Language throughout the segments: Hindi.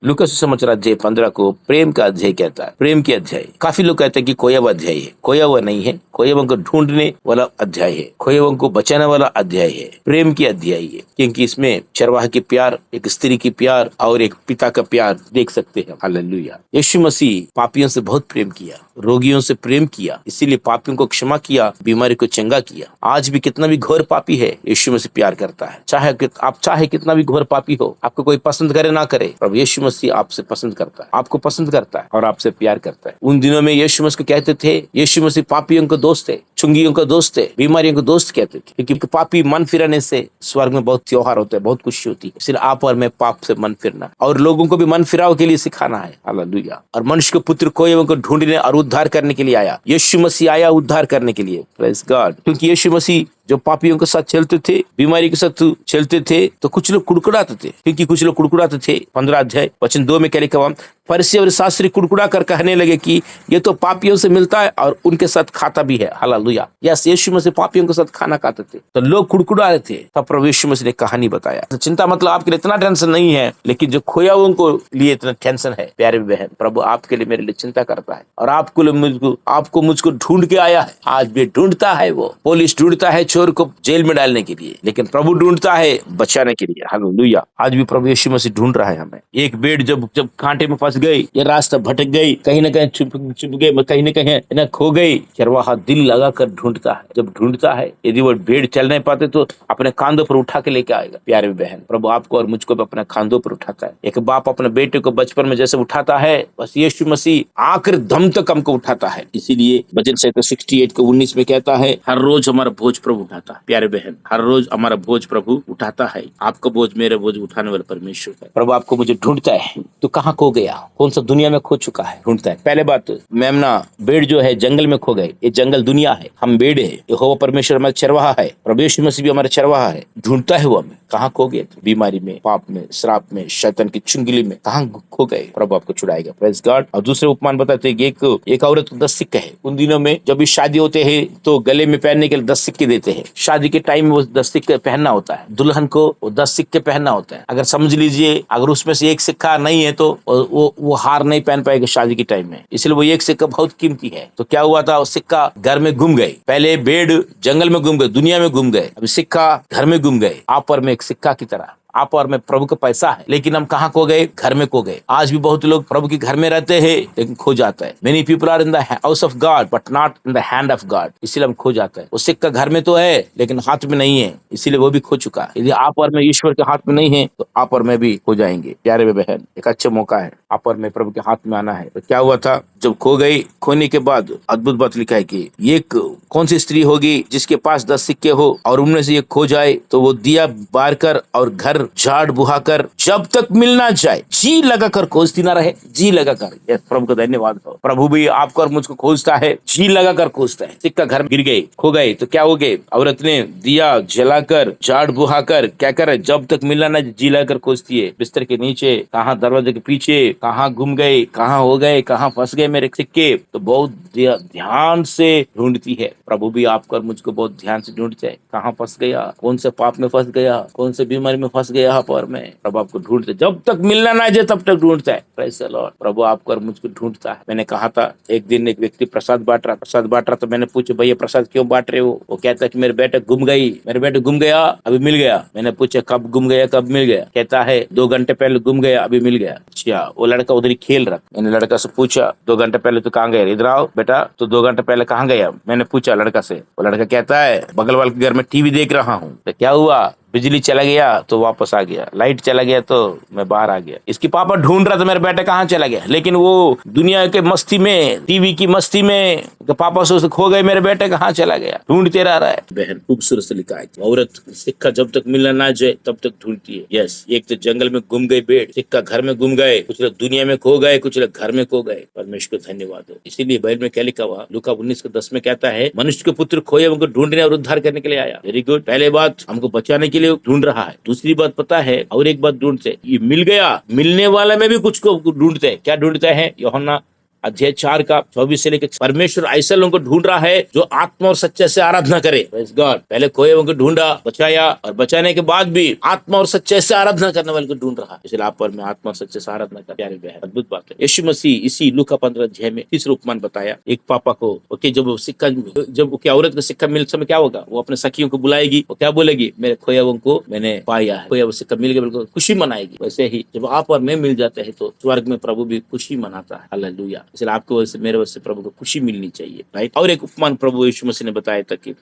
लूका सुसमाचार अध्याय 15 को प्रेम का अध्याय कहता है, प्रेम के अध्याय। काफी लोग कहते हैं कि खोया हुआ अध्याय है, खोया हुआ नहीं है, खोया हुआ को ढूंढने वाला अध्याय है, खोया हुआ को बचाने वाला अध्याय है, प्रेम की अध्याय है। क्योंकि इसमें चरवाहा की प्यार, एक स्त्री की प्यार और एक पिता का प्यार देख सकते हैं। हालेलुया। यीशु मसीह पापियों से बहुत प्रेम किया, रोगियों से प्रेम किया, इसीलिए पापियों को क्षमा किया, बीमारी को चंगा किया। आज भी कितना भी घोर पापी है, यीशु मसीह प्यार करता है। चाहे कितना भी घोर पापी हो, आपको कोई पसंद करे ना करे, प्रभु यीशु मसीह आपसे पसंद करता है, आपको पसंद करता है और आपसे प्यार करता है। उन दिनों में यीशु मसीह को कहते थे, यीशु मसीह पापियों को दोस्त थे, चुंगियों का दोस्त है, बीमारियों को दोस्त कहते थे। क्योंकि पापी मन फिराने से स्वर्ग में बहुत त्योहार होते हैं, बहुत खुशी होती है। इसलिए आप और मैं पाप से मन फिरना और लोगों को भी मन फिराव के लिए सिखाना है। हालेलुया। और मनुष्य के पुत्र खोए हुए को ढूंढने और उद्धार करने के लिए आया। यीशु मसीह आया उद्धार करने के लिए। Praise God. क्योंकि यीशु मसीह जो पापियों के साथ चलते थे, बीमारी के साथ चलते थे, तो कुछ लोग कुड़कुड़ाते थे। क्योंकि कुछ लोग कुड़कुड़ाते थे। 15 अध्याय वचन 2 में क्या लिखा हुआ, फरीसी और शास्त्री कुड़कुड़ा कर कहने लगे कि ये तो पापियों से मिलता है और उनके साथ खाता भी है। हालेलुया। यस, यीशु मसीह पापियों के साथ खाना खाते थे, तो लोग कुड़कुड़ा रहे थे। तब प्रभु यीशु मसीह ने कहानी बताया। तो चिंता मतलब आपके लिए इतना टेंशन नहीं है, लेकिन जो खोया हुआ उनको लिए इतना टेंशन है। प्यारे बहन, प्रभु आपके लिए, मेरे लिए चिंता करता है और आपको मुझको ढूंढ के आया है। आज भी ढूंढता है। वो पुलिस ढूंढता है चोर को जेल में डालने के लिए, लेकिन प्रभु ढूंढता है बचाने के लिए। हालेलुया। आज भी प्रभु यीशु मसीह ढूंढ रहा है हमें। एक भेड़ जब कांटे में फंस गई, ये रास्ता भटक गई, कहीं ना कहीं छुप गई, कहीं ना कहीं खो गई, चरवाहा दिल लगाकर ढूंढता है। जब ढूंढता है, यदि वो भेड़ चल नहीं पाते तो अपने कांधों पर उठा के लेके आएगा। प्यारे बहन, प्रभु आपको और मुझको भी अपने कांधों पर उठाता है। एक बाप अपने बेटे को बचपन में जैसे उठाता है, बस यीशु मसीह आखिर दम तक हमको उठाता है। इसीलिए भजन 68 के 19 में कहता है, हर रोज हमारा बोझ प्रभु उठाता है। प्यारे बहन, हर रोज हमारा बोझ प्रभु उठाता है। आपका बोझ, मेरे बोझ उठाने वाला परमेश्वर है। प्रभु आपको मुझे ढूंढता है। तो कहाँ खो गया, कौन सा दुनिया में खो चुका है, ढूंढता है। पहले बात, मेमना भेड़ जो है जंगल में खो गए। ये जंगल दुनिया है, हम भेड़ है। यहोवा परमेश्वर हमारा चरवाहा है, प्रभु यीशु मसीह भी हमारा चरवाहा है। ढूंढता है वो हमें। कहाँ खो गए? बीमारी में, पाप में, श्राप में, शैतान की चुंगली में कहाँ खो गए? प्रभु आपको छुड़ाएगा। Praise God. और दूसरे उपमान बताते हैं कि एक औरत को 10 सिक्के है। उन दिनों में जब भी शादी होते हैं तो गले में पहनने के लिए 10 सिक्के देते हैं। शादी के टाइम में वो 10 सिक्के पहनना होता है, दुल्हन को वो 10 सिक्के पहनना होता है। अगर समझ लीजिए, अगर उसमें से एक सिक्का नहीं है तो वो हार नहीं पहन पाएगा शादी के टाइम में। इसलिए वो एक सिक्का बहुत कीमती है। तो क्या हुआ था, वो सिक्का घर में गुम गए। पहले भेड़ जंगल में गुम गए, दुनिया में गुम गए, अभी सिक्का घर में गुम गए। आप और मैं एक सिक्का की तरह, आप और मैं प्रभु का पैसा है, लेकिन हम कहाँ खो गए? घर में खो गए। आज भी बहुत लोग प्रभु के घर में रहते हैं, लेकिन खो जाता है। Many people are in the house of God but not in the hand of God. इसीलिए हम खो जाता है। वो सिक्का घर में तो है, लेकिन हाथ में नहीं है, इसीलिए वो भी खो चुका है। यदि आप और मैं ईश्वर के हाथ में नहीं है, तो आप और मैं भी खो जाएंगे। प्यारे बहन, एक अच्छा मौका है आप और मैं प्रभु के हाथ में आना है। तो क्या हुआ था, जब खो गई, खोने के बाद अद्भुत बात लिखा है कि ये कौन सी स्त्री होगी जिसके पास 10 सिक्के हो और उनमें से ये खो जाए, तो वो दिया बार कर और घर झाड़ बुहाकर जब तक मिल ना जाए जी लगाकर खोजती ना रहे। जी लगाकर, प्रभु का धन्यवाद हो। प्रभु भी आपको और मुझको खोजता है, जी लगाकर खोजता है। सिक्का घर गिर गए, खो गए, तो क्या हो गए? औरत ने दिया जलाकर, झाड़ बुहाकर क्या करे, जब तक मिलना ना जी लगाकर खोजती है। बिस्तर के नीचे, कहाँ दरवाजे के पीछे, कहाँ गुम गए, कहाँ हो गए, कहाँ फंस गए मेरे सिक्के, तो बहुत ध्यान से ढूंढती है। प्रभु भी आपको और मुझको बहुत ध्यान से ढूंढता है। कहाँ फंस गया, कौन से पाप में फंस गया, कौन से बीमारी में फंस गया पर मैं, प्रभु आपको ढूंढते, जब तक मिलना ना जाए तब तक ढूंढता है। Praise the Lord. प्रभु आपको और मुझको ढूंढता है। मैंने कहा था, एक दिन एक व्यक्ति प्रसाद बांट रहा, तो मैंने पूछा, भैया प्रसाद क्यों बांट रहे हो? वो कहता है कि मेरे बेटे गुम गया, अभी मिल गया। मैंने पूछा, कब गुम गया, कब मिल गया? कहता है 2 घंटे पहले गुम गया, अभी मिल गया। अच्छा, वो लड़का उधर ही खेल रहा। मैंने लड़का से पूछा, 2 घंटे पहले तो कहाँ गए? इधर आओ बेटा, तो 2 घंटे पहले कहाँ गया? मैंने पूछा लड़का से। वो लड़का कहता है, बगल वाले के घर में टीवी देख रहा हूँ। तो क्या हुआ? बिजली चला गया तो वापस आ गया, लाइट चला गया तो मैं बाहर आ गया। इसकी पापा ढूंढ रहा था मेरा बेटा कहाँ चला गया, लेकिन वो दुनिया के मस्ती में, टीवी की मस्ती में पापा से खो गए, मेरे बेटे कहाँ चला गया, ढूंढते रह रहा है। बहन, खूबसूरत से लिखा है, औरत सिक्का जब तक मिलना ना जाए तब तक ढूंढती है। यस, एक तो जंगल में गुम गए भेड़, सिक्का घर में गुम गए, कुछ लोग दुनिया में खो गए, कुछ लोग घर में खो गए। परमेश्वर को धन्यवाद हो। इसीलिए बाइबल में क्या लिखा हुआ, लूका 19:10 में कहता है, मनुष्य के पुत्र खोए हमको ढूंढने और उद्धार करने के लिए आया। Very good. पहले बात, हमको बचाने के लिए ढूंढ रहा है। दूसरी बात पता है, और एक बात ढूंढते, ये मिल गया, मिलने वाला में भी कुछ को ढूंढते हैं। क्या ढूंढते हैं? यूहन्ना अध्याय 4 का 24 से लेकर, परमेश्वर ऐसे लोगों को ढूंढ रहा है जो आत्मा और सच्चे से आराधना करे। Praise God. पहले खोए हुए को ढूंढा, बचाया, और बचाने के बाद भी आत्मा और सच्चे से आराधना करने वाले को ढूंढ रहा है। इसलिए आप पर मैं आत्मा और सच्चे से आराधना कर, प्यारे बहन, अद्भुत बात है। यीशु मसीह इसी लूका 15 अध्याय में तीसरा उपमान बताया। एक पापा को, ओके, जब सिक्का, जब औरत का सिक्का मिल समय क्या होगा, वो अपने सखियों को बुलाएगी, वो क्या बोलेगी, मेरे खोया हुआ को मैंने पाया है, खोया हुआ सिक्का मिल गया, बिल्कुल खुशी मनाएगी। वैसे ही जब आप और मैं मिल जाते हैं तो स्वर्ग में प्रभु भी खुशी मनाता है। हालेलुया। इसलिए आपको वैसे, मेरे वैसे प्रभु को खुशी मिलनी चाहिए, राइट। और एक उपमान प्रभु यीशु मसीह ने बताया था कि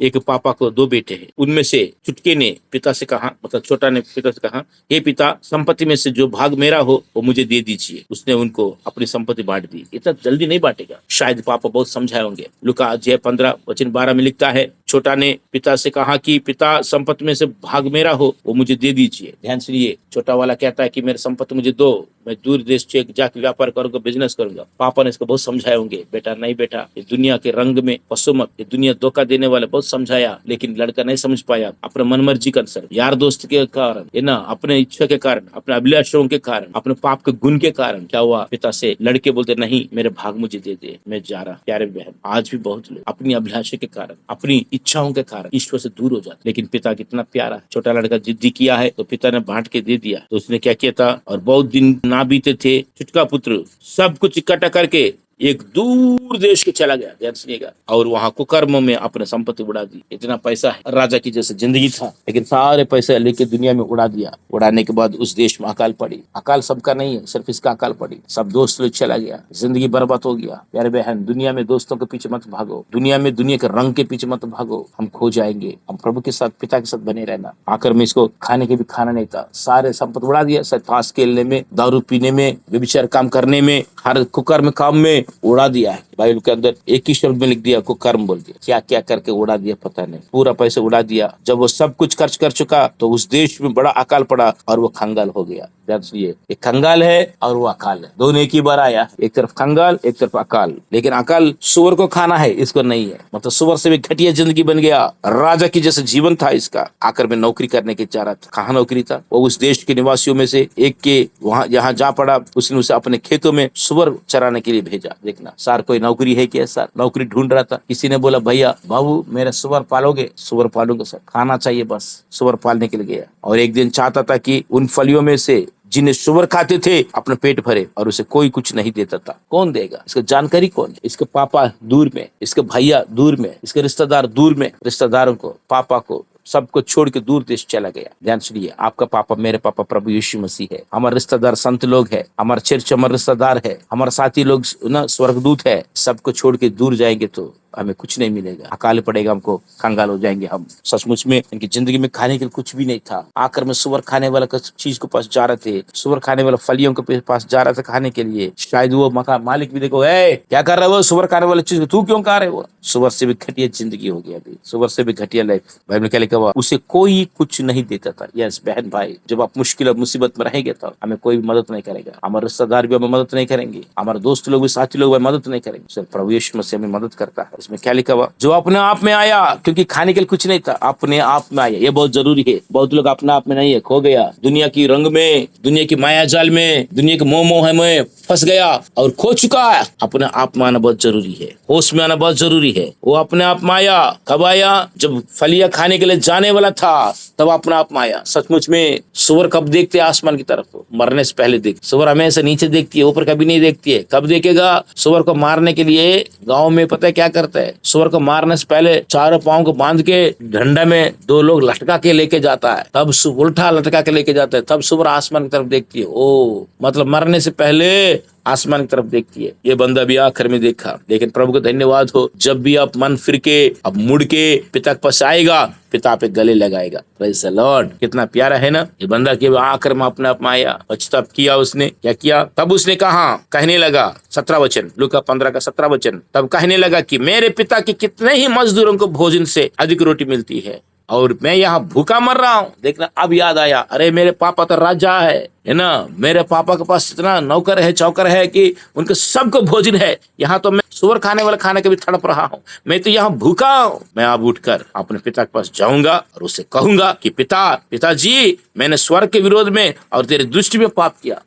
एक पापा को 2 बेटे हैं, उनमें से चुटके ने पिता से कहा, मतलब छोटा ने पिता से कहा, हे पिता, संपत्ति में से जो भाग मेरा हो वो मुझे दे दीजिए। उसने उनको अपनी संपत्ति बांट दी। इतना जल्दी नहीं बांटेगा, शायद पापा बहुत समझाए होंगे। लूका अध्याय 15 वचन 12 में लिखता है, छोटा ने पिता से कहा कि पिता, संपत्ति में से भाग मेरा हो वो मुझे दे दीजिए। ध्यान सुनिए, छोटा वाला कहता है कि मेरी संपत्ति मुझे दो, मैं दूर देश जाकर व्यापार करूंगा, बिजनेस करूंगा। पापा ने इसको बहुत समझाए होंगे, बेटा नहीं बेटा, ये दुनिया के रंग में फंसो मत, ये दुनिया धोखा देने वाले, बहुत समझाया, लेकिन लड़का नहीं समझ पाया। अपने मनमर्जी का अनुसार, यार दोस्त के कारण, है ना, अपने इच्छा के कारण, अपने अभिलाषों के कारण, अपने पाप के गुण के कारण क्या हुआ, पिता से लड़के बोलते नहीं, मेरे भाग मुझे दे दे, मैं जा रहा। प्यारे बहन, आज भी बहुत लोग अपनी अभिलाषा के कारण, अपनी इच्छाओं के कारण ईश्वर से दूर हो जाते। लेकिन पिता कितना प्यारा है, छोटा लड़का जिद्दी किया है तो पिता ने बांट के दे दिया। तो उसने क्या किया था, और बहुत दिन ना बीते थे, चुटका पुत्र सब कुछ इकट्ठा करके एक दूर देश के चला गया, ध्यान सुनिएगा, और वहां कुकर्म में अपने संपत्ति उड़ा दी। इतना पैसा है, राजा की जैसे जिंदगी था, लेकिन सारे पैसे लेके दुनिया में उड़ा दिया। उड़ाने के बाद उस देश में अकाल पड़ी। अकाल सबका नहीं है, सिर्फ इसका अकाल पड़ी। सब दोस्त लोग चला गया, जिंदगी बर्बाद हो गया। प्यारे बहन, दुनिया में दोस्तों के पीछे मत भागो, दुनिया में दुनिया के रंग के पीछे मत भागो, हम खो जाएंगे। हम प्रभु के साथ, पिता के साथ बने रहना। आकर में इसको खाने के भी खाना नहीं था, सारे संपत्ति उड़ा दिया, ताश खेलने में, दारू पीने में, व्यभिचार काम करने में, हर कुकर्म काम में उड़ा दिया है। बाइबल के अंदर एक ही शब्द में लिख दिया, कुकर्म बोल दिया। क्या क्या करके उड़ा दिया पता नहीं, पूरा पैसा उड़ा दिया। जब वो सब कुछ खर्च कर चुका तो उस देश में बड़ा अकाल पड़ा और वो कंगाल हो गया। ये एक कंगाल है और वो अकाल है, दोनों एक ही बार आया। एक तरफ कंगाल, एक तरफ अकाल। लेकिन अकाल सुअर को खाना है, इसको नहीं है। मतलब सुअर से भी घटिया जिंदगी बन गया। राजा की जैसे जीवन था इसका। आकर में नौकरी करने की चाह रहा था। कहाँ नौकरी था, वो उस देश के निवासियों में से एक के वहां यहाँ जा पड़ा। उसने उसे अपने खेतों में सुअर चराने के लिए भेजा। देखना सार, कोई नौकरी है क्या सर? नौकरी ढूंढ रहा था। किसी ने बोला, भैया बाबू मेरा सुअर पालोगे? सुअर पालूंगा सर, खाना चाहिए बस। सुअर पालने के लिए गया और एक दिन चाहता था कि उन फलियों में से जिन्हें सुअर खाते थे अपने पेट भरे, और उसे कोई कुछ नहीं देता था। कौन देगा? इसका जानकारी कौन है? इसके पापा दूर में, इसके भैया दूर में, इसके रिश्तेदार दूर में। रिश्तेदारों को, पापा को, सबको छोड़ के दूर देश चला गया। ध्यान सुनिए, आपका पापा, मेरे पापा प्रभु यीशु मसीह है। हमारे रिश्तेदार संत लोग है, हमारे चर्च हमारे रिश्तेदार है, हमारे साथी लोग ना स्वर्गदूत है। सबको छोड़ के दूर जाएंगे तो हमें कुछ नहीं मिलेगा, अकाल पड़ेगा, हमको कंगाल हो जाएंगे हम। सचमुच में इनकी जिंदगी में खाने के लिए कुछ भी नहीं था। आकर में सुअर खाने वाला चीज के पास जा रहे थे, सुअर खाने वाला फलियों के पास जा रहा था खाने के लिए। शायद वो मकान मालिक भी देखो, क्या कर रहा है वो, सुअर खाने वाला चीज तू क्यों खा रहे? वो सुअर से भी घटिया जिंदगी हो गया, अभी सुअर से भी घटिया लाइफ। बाइबल क्या लिखा हुआ, उसे कोई कुछ नहीं देता था। यस बहन भाई, जब आप मुश्किल और मुसीबत में रहेंगे तो हमें कोई भी मदद नहीं करेगा। हमारे रिश्तेदार भी हमें मदद नहीं करेंगे, हमारे दोस्त लोग भी, साथी लोग भी मदद नहीं करेंगे। सिर्फ प्रभु यीशु मसीह हमें मदद करता है। इसमें क्या लिखा हुआ, जो अपने आप में आया, क्योंकि खाने के लिए कुछ नहीं था, अपने आप में आया। ये बहुत जरूरी है। बहुत लोग अपने आप में नहीं है, खो गया दुनिया की रंग में, दुनिया की माया जाल में, दुनिया के मोह में फंस गया और खो चुका है। अपने आप में आना बहुत जरूरी है, होश में आना बहुत जरूरी है। वो अपने आप में आया। कब आया? जब फलियां खाने के लिए जाने वाला था, तब अपने आप में आया। सचमुच में सुअर कब देखते हैं? आसमान की तरफ, मरने से पहले देख। सुअर हमेशा नीचे देखती है, ऊपर कभी नहीं देखती है। कब देखेगा? सुअर को मारने के लिए गाँव में पता है क्या करता है? सुअर को मारने से पहले चारों पांव को बांध के डंडा में 2 लोग लटका के लेके जाता है, तब उल्टा लटका के लेके जाता है, तब सुअर आसमान की तरफ देखती है। ओ मतलब मरने से पहले आसमान की तरफ देखती है। ये बंदा भी आखिर में देखा। लेकिन प्रभु को धन्यवाद हो, जब भी आप मन फिर के, अब मुड़ के पिता के पास आएगा, पिता पे गले लगाएगा। Praise the Lord. कितना प्यारा है ना ये बंदा कि आखिर में अपने आप में आया, पछतावा किया उसने। क्या किया? तब उसने कहा, कहने लगा, 17 वचन, लूका 15 का 17 वचन, तब कहने लगा कि मेरे पिता के कितने ही मजदूरों को भोजन से अधिक रोटी मिलती है और मैं यहाँ भूखा मर रहा हूँ। देखना अब याद आया, अरे मेरे पापा तो राजा है, है ना। मेरे पापा के पास इतना नौकर है चौकर है कि उनके सबको भोजन है। यहाँ तो मैं सुअर खाने वाले खाने के भी तड़प रहा हूँ, मैं तो यहाँ भूखा हूँ। मैं अब उठकर अपने पिता के पास जाऊंगा और उससे कहूंगा कि पिताजी, मैंने स्वर्ग के विरोध में और तेरे दृष्टि में पाप किया।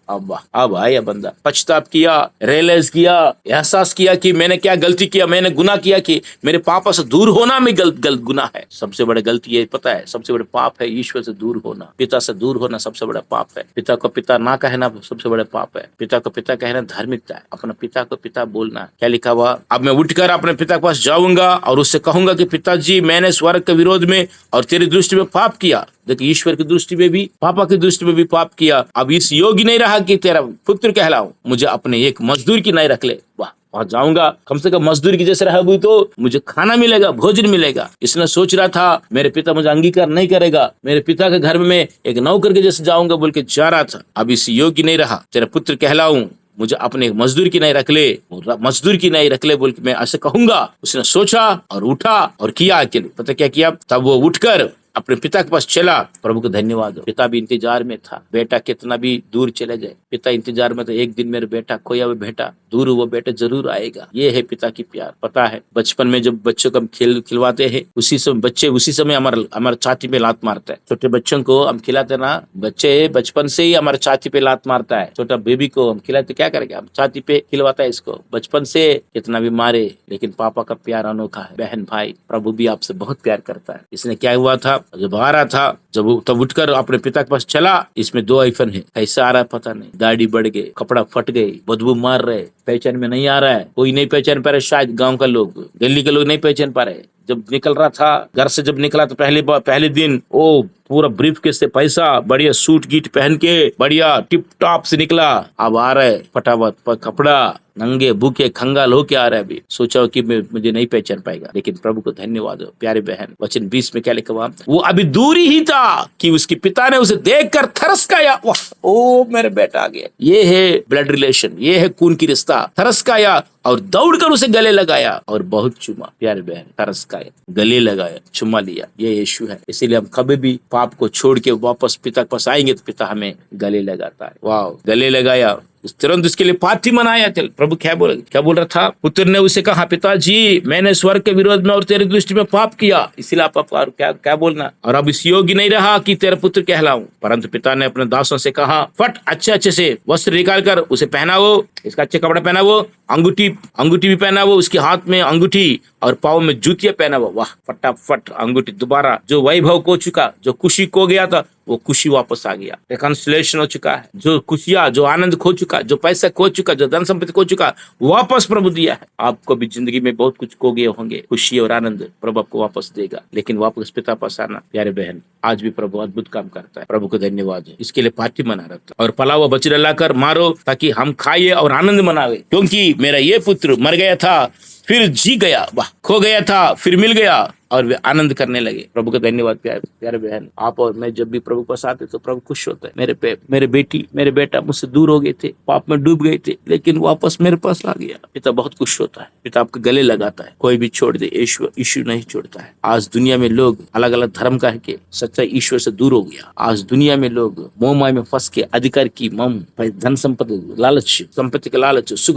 अब आया बंदा, पछताप किया, रियलाइज किया, एहसास किया कि मैंने क्या गलती किया, मैंने गुनाह किया कि मेरे पापा से दूर होना में गलत गुनाह है। सबसे बड़ी गलती ये पता है, सबसे बड़ा पाप है ईश्वर से दूर होना, पिता से दूर होना सबसे बड़ा पाप है। पिता को पिता ना कहना सबसे बड़ा पाप है। पिता को पिता कहना धार्मिकता है, अपना पिता को पिता बोलना। क्या लिखा हुआ, अब मैं उठकर अपने पिता के पास जाऊंगा और उससे कहूंगा कि पिताजी, मैंने स्वर्ग के विरोध में और तेरी दृष्टि में पाप किया। देखिए, ईश्वर की दृष्टि में भी पापा की दृष्टि में भी पाप किया। अब इस योग्य नहीं रहा कि तेरा पुत्र कहलाऊं, मुझे अपने एक मजदूर की नहीं रख ले। वाह, वहां जाऊंगा, कम से कम मजदूर की जैसे रहा तो मुझे खाना मिलेगा, भोजन मिलेगा। इसने सोच रहा था मेरे पिता मुझे अंगीकार नहीं करेगा, मेरे पिता के घर में एक नौकर के जैसे जाऊंगा बोल के जा रहा था। अब इस योग्य नहीं रहा, तेरा पुत्र कहलाऊं, मुझे अपने एक मजदूर की नहीं रख ले, मजदूर की नहीं रख ले बोल के मैं ऐसे कहूंगा। उसने सोचा और उठा और किया अकेले। पता क्या किया, तब वो उठकर अपने पिता के पास चला। प्रभु को धन्यवाद हो, पिता भी इंतजार में था। बेटा कितना भी दूर चले जाए, पिता इंतजार में था। एक दिन मेरे बेटा खोया हुआ बेटा दूर, वो बेटा जरूर आएगा। ये है पिता की प्यार। पता है, बचपन में जब बच्चों को हम खिलवाते हैं, उसी समय हमारे छाती पे लात मारता है। छोटे बच्चों को हम खिलाते ना, बच्चे बचपन से ही हमारे छाती पे लात मारता है। छोटा बेबी को हम खिलाते, क्या करेंगे, हम छाती पे खिलवाता है इसको। बचपन से कितना भी मारे, लेकिन पापा का प्यार अनोखा है। बहन भाई, प्रभु भी आपसे बहुत प्यार करता है। इसने क्या हुआ था, जब आ रहा था, जब तब उठकर अपने पिता के पास चला। इसमें 2 आईफोन है, कैसा आ रहा है पता नहीं, दाढ़ी बढ़ गई, कपड़ा फट गई, बदबू मार रहे, पहचान में नहीं आ रहा है, कोई नहीं पहचान पा रहे, शायद गांव का लोग, दिल्ली के लोग नहीं पहचान पा रहे। जब निकल रहा था घर से, जब निकला तो पहले दिन ओ पूरा ब्रीफ केस से पैसा, बढ़िया सूट गीट पहन के बढ़िया टिप टॉप से निकला। अब आ रहा है फटाफट कपड़ा, नंगे भूखे खंगाल होके आ रहा है। अभी सोचा कि मुझे नहीं पहचान पाएगा, लेकिन प्रभु को धन्यवाद हो प्यारे बहन। वचन 20 में क्या लिखा हुआ, वो अभी दूरी ही था कि उसके पिता ने उसे देखकर थरस खाया। ओ मेरे बेटा आ गया। ये है ब्लड रिलेशन, ये है खून की रिश्ता। थरस खाया और दौड़कर उसे गले लगाया और बहुत चुमा। प्यारे बहन, तरस खाया, गले लगाया, चुमा लिया। ये यीशु है। इसीलिए हम कभी भी पाप को छोड़ के वापस पिता के पास आएंगे तो पिता हमें गले लगाता है। वाह, गले लगाया, तुरंत उसके लिए पार्टी मनाया। प्रभु क्या बोल रहा था, पुत्र ने उसे कहा, पिताजी, मैंने स्वर्ग के विरोध में और तेरी दृष्टि में पाप किया, इसीलिए आप क्या बोलना, और अब इस योग्य नहीं रहा कि तेरा पुत्र कहलाऊं। परंतु पिता ने अपने दासों से कहा, फट अच्छे से वस्त्र निकाल कर उसे पहनावो, इसका अच्छे कपड़ा पहनावो, अंगूठी भी पहनावो, उसके हाथ में अंगूठी और पाँव में जूतियां पहनावो। वाह, फटाफट अंगूठी दोबारा, जो वैभव खो चुका, जो खुशी खो गया था, वो खुशी वापस आ गया। रिकॉन्सिलिएशन हो चुका है। जो खुशियां, जो आनंद खो चुका, जो पैसा खो चुका, जो धन संपत्ति खो चुका, वापस प्रभु दिया है। आपको भी जिंदगी में बहुत कुछ खो गए होंगे, खुशी और आनंद प्रभु आपको वापस देगा, लेकिन वापस पिता पास आना। प्यारे बहन, आज भी प्रभु अद्भुत काम करता है। प्रभु को धन्यवाद है। इसके लिए पार्टी मना रहा था, और पलावा बछड़ा लाकर मारो ताकि हम खाइए और आनंद मनावे, क्योंकि मेरा ये पुत्र मर गया था फिर जी गया, वाह, खो गया था फिर मिल गया, और वे आनंद करने लगे। प्रभु का धन्यवाद। प्यारे बहन, आप और मैं जब भी प्रभु पास आते तो प्रभु खुश होता है। मेरे बेटा मुझसे दूर हो गए थे, पाप में डूब गए थे, लेकिन वापस मेरे पास आ गया। पिता बहुत खुश होता है, पिता आपके गले लगाता है। कोई भी छोड़ दे, ईश्वर नहीं छोड़ता है। आज दुनिया में लोग अलग अलग धर्म का है कि सच्चाई ईश्वर से दूर हो गया। आज दुनिया में लोग मोह माया में फंस के अधिकार की मम, धन संपत्ति लालच, संपत्ति के लालच, सुख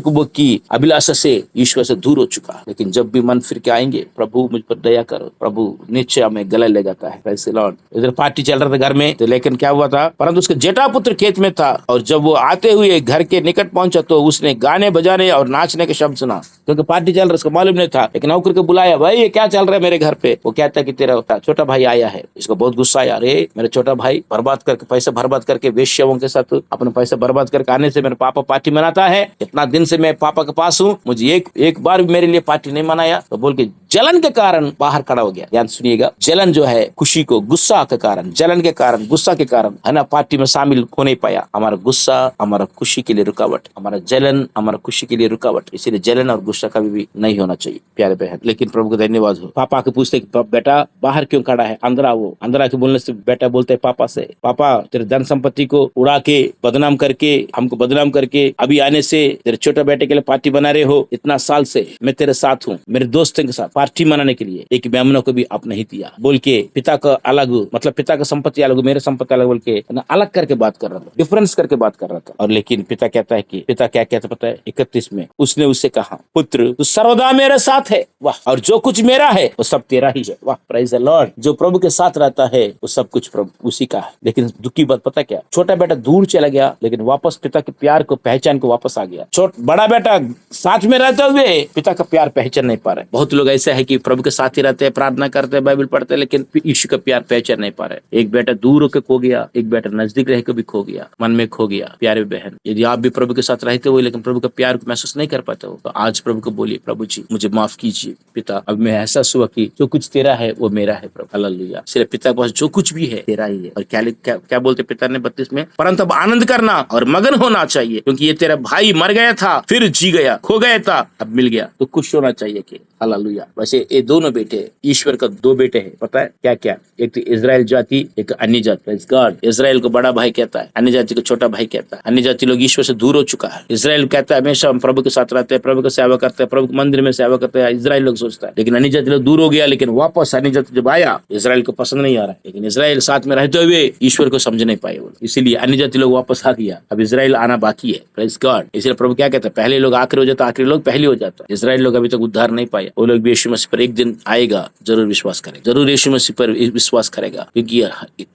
भोग की अभिलाषा से ईश्वर से दूर हो चुका। लेकिन जब भी मन फिर के आएंगे, प्रभु मुझ पर दया करो, प्रभु नीचे हमें गले लगाता है। Praise the Lord. इधर पार्टी चल रहा था घर में, तो लेकिन क्या हुआ था, परंतु उसका जेठा पुत्र खेत में था, और जब वो आते हुए घर के निकट पहुंचा तो उसने गाने बजाने और नाचने के शब्द सुना, क्योंकि पार्टी चल रहा, उसको मालूम नहीं था। एक नौकर को बुलाया, भाई ये क्या चल रहा है मेरे घर पे। वो कहता है कि तेरा छोटा भाई आया है। इसको बहुत गुस्सा आया, अरे मेरा छोटा भाई पैसा बर्बाद करके वेश्याओं के साथ अपने पैसा बर्बाद करके आने से मेरा पापा पार्टी मनाता है। इतना दिन से मैं पापा के पास हूँ, मुझे एक बार भी मेरे लिए पार्टी नहीं मनाया। तो बोल के जलन के कारण बाहर खड़ा हो गया। ध्यान सुनिएगा, जलन जो है खुशी को, गुस्सा के कारण, जलन के कारण, गुस्सा के कारण है ना, पार्टी में शामिल हो नहीं पाया। हमारा गुस्सा हमारा खुशी के लिए रुकावट, हमारा जलन हमारा खुशी के लिए रुकावट। इसीलिए जलन और गुस्सा कभी भी नहीं होना चाहिए प्यारे बहन। लेकिन प्रभु को धन्यवाद हो। पापा के पूछते बेटा बाहर क्यों खड़ा है, अंदर आओ। अंदर आके बोलने से बेटा बोलते है पापा से, पापा तेरे धन संपत्ति को उड़ा के बदनाम करके, हमको बदनाम करके अभी आने से तेरे छोटे बेटे के लिए पार्टी बना रहे हो। इतना साल से मैं तेरे साथ हूँ, मेरे दोस्तों के साथ पार्टी मनाने के लिए एक मेमना को भी आप नहीं दिया बोल के पिता का अलग, मतलब पिता का संपत्ति अलग, मेरे संपत्ति अलग बोल के ना अलग करके बात कर रहा था, डिफरेंस करके बात कर रहा था। और लेकिन पिता कहता है कि पिता क्या कहता पता है 31 में, उसने उससे कहा पुत्र तू सर्वदा मेरे साथ है, वाह, और जो कुछ मेरा है वो सब तेरा ही है, वाह, प्रेज द लॉर्ड। जो प्रभु के साथ रहता है वो सब कुछ प्रभु उसी का है। लेकिन दुखी बात पता क्या, छोटा बेटा दूर चला गया लेकिन वापस पिता के प्यार को पहचान को वापस आ गया। बड़ा बेटा साथ में रहते हुए पिता का प्यार पहचान नहीं पा रहे। बहुत लोग ऐसे है कि प्रभु के साथ ही रहते हैं, प्रार्थना करते हैं, बाइबल पढ़ते हैं, लेकिन यीशु का प्यार पहचान नहीं पा रहे। एक बेटा दूर होकर खो गया, एक बेटा नजदीक रह के भी खो गया, मन में खो गया। प्यारे बहन, यदि आप भी प्रभु के साथ रहते हो लेकिन प्रभु का प्यार को महसूस नहीं कर पाते हो तो आज प्रभु को बोलिए, प्रभु जी मुझे माफ कीजिए पिता, अब मैं एहसास हुआ कि जो कुछ तेरा है वो मेरा है प्रभु, हालेलुया। इसलिए पिता के पास जो कुछ भी है तेरा ही है। और क्या बोलते पिता ने 32 में, परंतु अब आनंद करना और मगन होना चाहिए क्योंकि ये तेरा भाई मर गया था फिर जी गया, खो गया था अब मिल गया, तो खुश होना चाहिए कि हालेलुया। वैसे ये दोनों बेटे, ईश्वर का 2 बेटे हैं, पता है क्या क्या, एक तो इजराइल जाति, एक अन्य जाति। Praise God. इजराइल को बड़ा भाई कहता है, अन्य जाति को छोटा भाई कहता है। अन्य जाति लोग ईश्वर से दूर हो चुका है। इजराइल कहता है हमेशा हम प्रभु के साथ रहते हैं, प्रभु की सेवा करते हैं, प्रभु के मंदिर में सेवा करते हैं, इजराइल लोग सोचता है। लेकिन अन्य जाति लोग दूर हो गया, लेकिन वापस अन्य जाति जब आया इजराइल को पसंद नहीं आ रहा है, लेकिन इजराइल साथ में रहते हुए ईश्वर को समझ नहीं पाए, इसीलिए अन्य जाति लोग वापस आ गया, अब इजराइल आना बाकी है। Praise God. इसलिए प्रभु क्या कहता है, पहले लोग आखिरी हो जाता, आखिरी लोग पहले हो जाता। इजराइल लोग अभी तक उद्धार नहीं पाए, वो लोग भी यीशु मसीह पर एक दिन आएगा, जरूर विश्वास करेगा, जरूर यीशु मसीह पर विश्वास करेगा, क्योंकि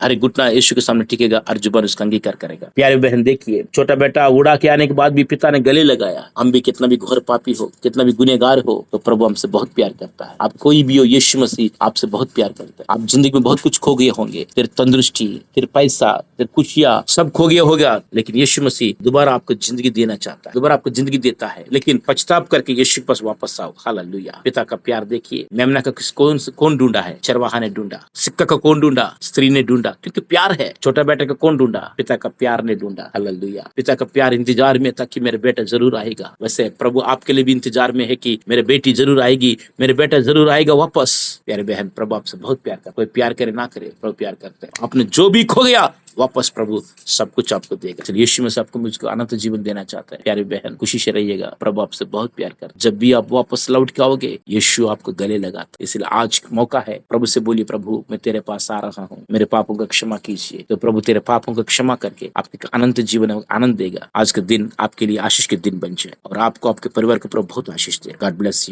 हर घुटना यीशु के सामने टिकेगा और जुबान उसका अंगीकार करेगा। प्यारे बहन देखिए, छोटा बेटा उड़ा के आने के बाद भी पिता ने गले लगाया। हम भी कितना भी घोर पापी हो, कितना भी गुनहगार हो, तो प्रभु हमसे बहुत प्यार करता है। आप कोई भी हो, यीशु मसीह आपसे बहुत प्यार करता है। आप जिंदगी में बहुत कुछ खो गए होंगे, फिर तंदुरुस्ती, फिर पैसा, फिर खुशियां, सब खो गया होगा, लेकिन यीशु मसीह दोबारा आपको जिंदगी देना चाहता है, दोबारा आपको जिंदगी देता है। लेकिन पछताप करके यीशु के पास वापस आओ। हालेलुया। पिता का प्यार देखिए, मेमना का कौन ढूंढा है? चरवाहा ने ढूंढा। सिक्का का कौन ढूंढा? स्त्री ने ढूंढा, क्योंकि प्यार है। छोटा बेटा का कौन ढूंढा? पिता का प्यार ने ढूंढा। हालेलुया। पिता का प्यार इंतजार में था कि मेरे बेटा जरूर आएगा। वैसे प्रभु आपके लिए भी इंतजार में है कि मेरे बेटी जरूर आएगी, मेरे बेटा जरूर आएगा वापस। प्यारे बहन, प्रभु आपसे बहुत प्यार करता है। कोई प्यार करे ना करे, प्रभु प्यार करते हैं। आपने जो भी खो गया वापस प्रभु सब कुछ आपको देगा। चलिए, यीशु मसीह आपको मुझको अनंत जीवन देना चाहता है। प्यारे बहन, खुशी से रहिएगा, प्रभु आपसे बहुत प्यार कर। जब भी आप वापस लौट के आओगे, यीशु आपको गले लगाता। इसलिए आज मौका है, प्रभु से बोलिए, प्रभु मैं तेरे पास आ रहा हूँ, मेरे पापों का क्षमा कीजिए। तो प्रभु तेरे पापों का क्षमा करके आपके अनंत जीवन में आनंद देगा। आज का दिन आपके लिए आशीष के दिन बन जाए और आपको, आपके परिवार को प्रभु बहुत आशीष दे। God bless you.